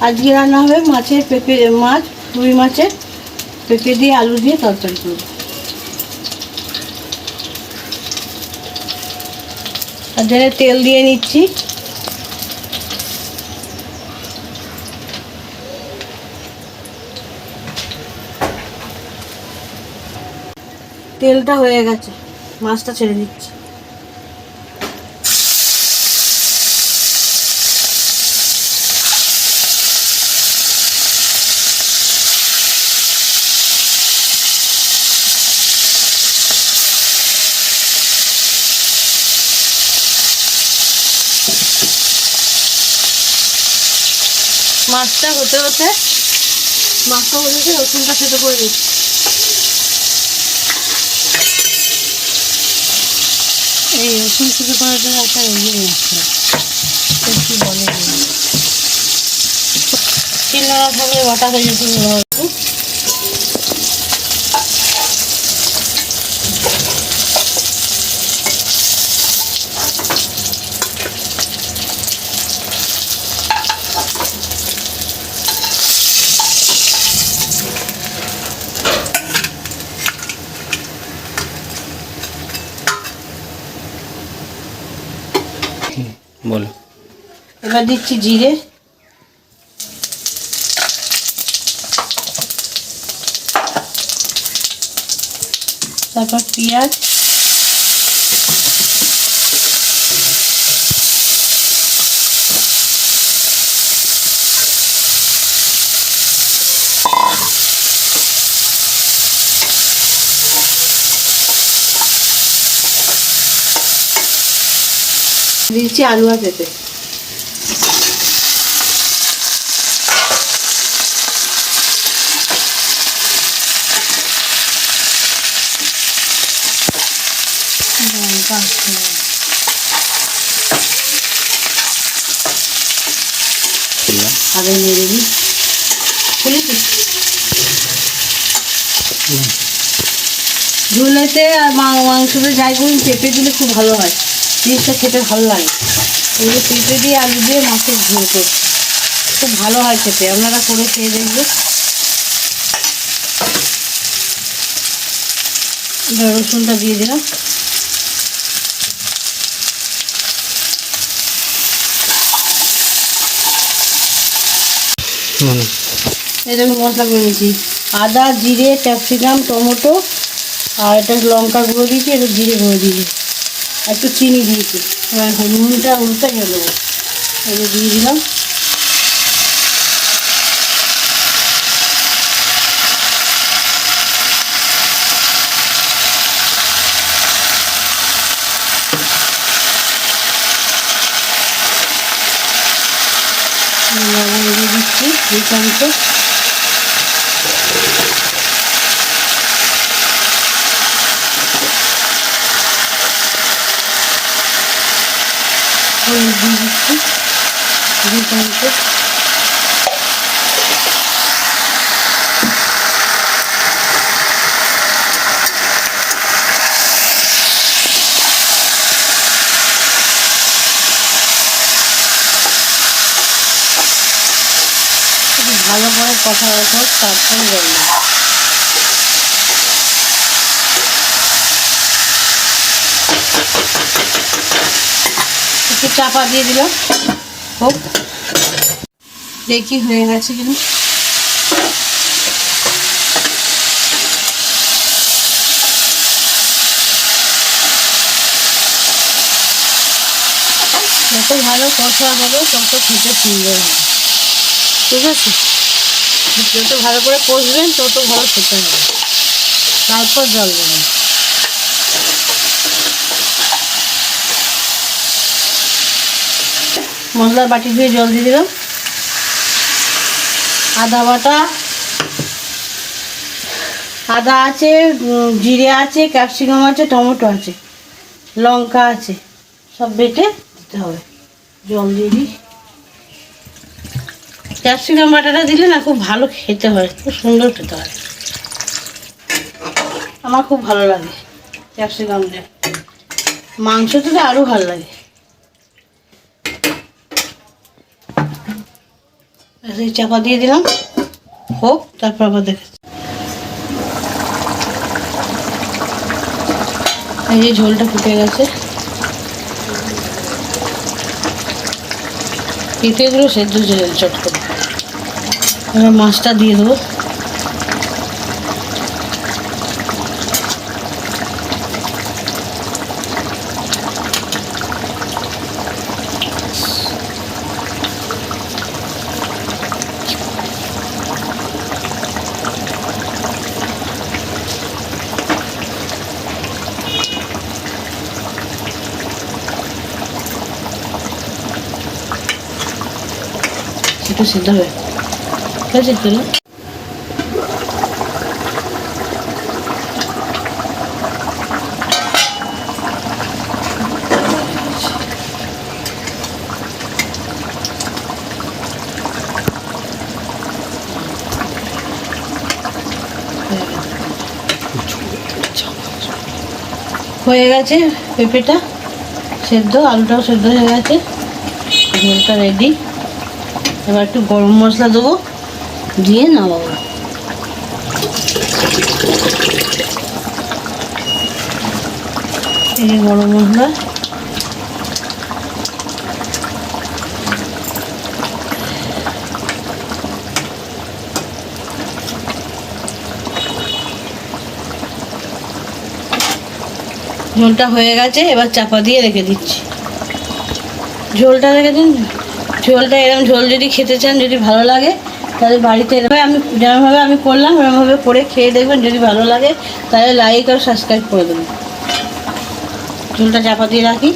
আজকে রান্না হবে মাছের পেঁপে, মাছ রুই মাছের পেঁপে দিয়ে আলু দিয়ে তরকারি করব। আর জন্য তেল দিয়ে নিচ্ছি। তেলটা হয়ে গেছে, মাছটা ছেড়ে দিচ্ছি। মাছটা হতে হতে রসুনটা সেদ্ধ করে দিচ্ছি। এই রসুন সেদ্ধ করার জন্য একটা ইয়ে আছে, কি বলে, শিলনোড়া থাকলে বাটা হয়ে যেত। বলো। এবার দিচ্ছি জিরে, তারপর পেঁয়াজ, দিচ্ছি আলু আর পেঁপে। আগে নেড়ে দিই, খুলেছি। ঝোলেতে আর মাংসতে যাই করুন পেঁপে দিলে খুব ভালো হয়, জিনিসটা খেতে ভালো লাগে। ওই পেঁপে দিয়ে আলু দিয়ে মাছের ঝোল করছি, খুব ভালো হয় খেতে, আপনারা করে খেয়ে দেখবেন। রসুনটা দিয়ে দিলাম। এরকম মশলা করে নিয়েছি, আদা, জিরে, ক্যাপসিকাম, টমেটো, আর এটা লঙ্কা গুঁড়ো দিয়েছি, এটা জিরে গুঁড়ো দিয়েছি, একটু চিনি দিয়েছি। এবার নুনটা উল্টে গেল, এটা দিয়ে দিলাম। লবণ দিয়ে দিচ্ছি 2 চামচ, হলুদ দিয়ে দিচ্ছি 2 চামচ, ভালো করে কষা রাখো, তারপর জল দেবো। একটু চাপা দিয়ে দিলাম, হোক দেখি হয়ে গেছে কিনা। যত ভালো কষা হবে তত খেতে সুন্দর হবে, ঠিক আছে? যত ভালো করে কষবেন তত ভালো খেতে হবে। তারপর জল দেবেন। মশলার বাটি ধুয়ে জল দিয়ে দিলাম। আদা বাটা, আদা আছে, জিরে আছে, ক্যাপসিকাম আছে, টমেটো আছে, লঙ্কা আছে, সব বেটে দিতে হবে। জল দিয়ে দিই। ক্যাপসিকাম বাটাটা দিলে না খুব ভালো খেতে হয়, খুব সুন্দর খেতে হয়, আমার খুব ভালো লাগে ক্যাপসিকাম দিয়ে। মাংস দিলে আরও ভালো লাগে। এই চাপা দিয়ে দিলাম, হোক, তারপর আবার দেখে। এই যে ঝোলটা ফুটে গেছে, পেঁপেগুলো সেদ্ধ চট করে। এবার মাছটা দিয়ে দেবো। একটু সিদ্ধ হবে, ঠিক আছে? তুলো হয়ে গেছে, পেঁপেটা সেদ্ধ, আলুটাও সেদ্ধ হয়ে গেছে, ঝোলটা রেডি। এবার একটু গরম মশলা দেবো, দিয়ে নামাবো। এই যে গরম মশলা, ঝোলটা হয়ে গেছে, এবার চাপা দিয়ে রেখে দিচ্ছি। ঝোলটা রেখে দিন। ঝোলটা এরকম ঝোল যদি খেতে চান, যদি ভালো লাগে, তাহলে বাড়িতে এরকম আমি যেমনভাবে আমি করলাম এরকমভাবে করে খেয়ে দেখবেন। যদি ভালো লাগে তাহলে লাইক আর সাবস্ক্রাইব করে দেবেন। ঝোলটা চাপা দিয়ে রাখি।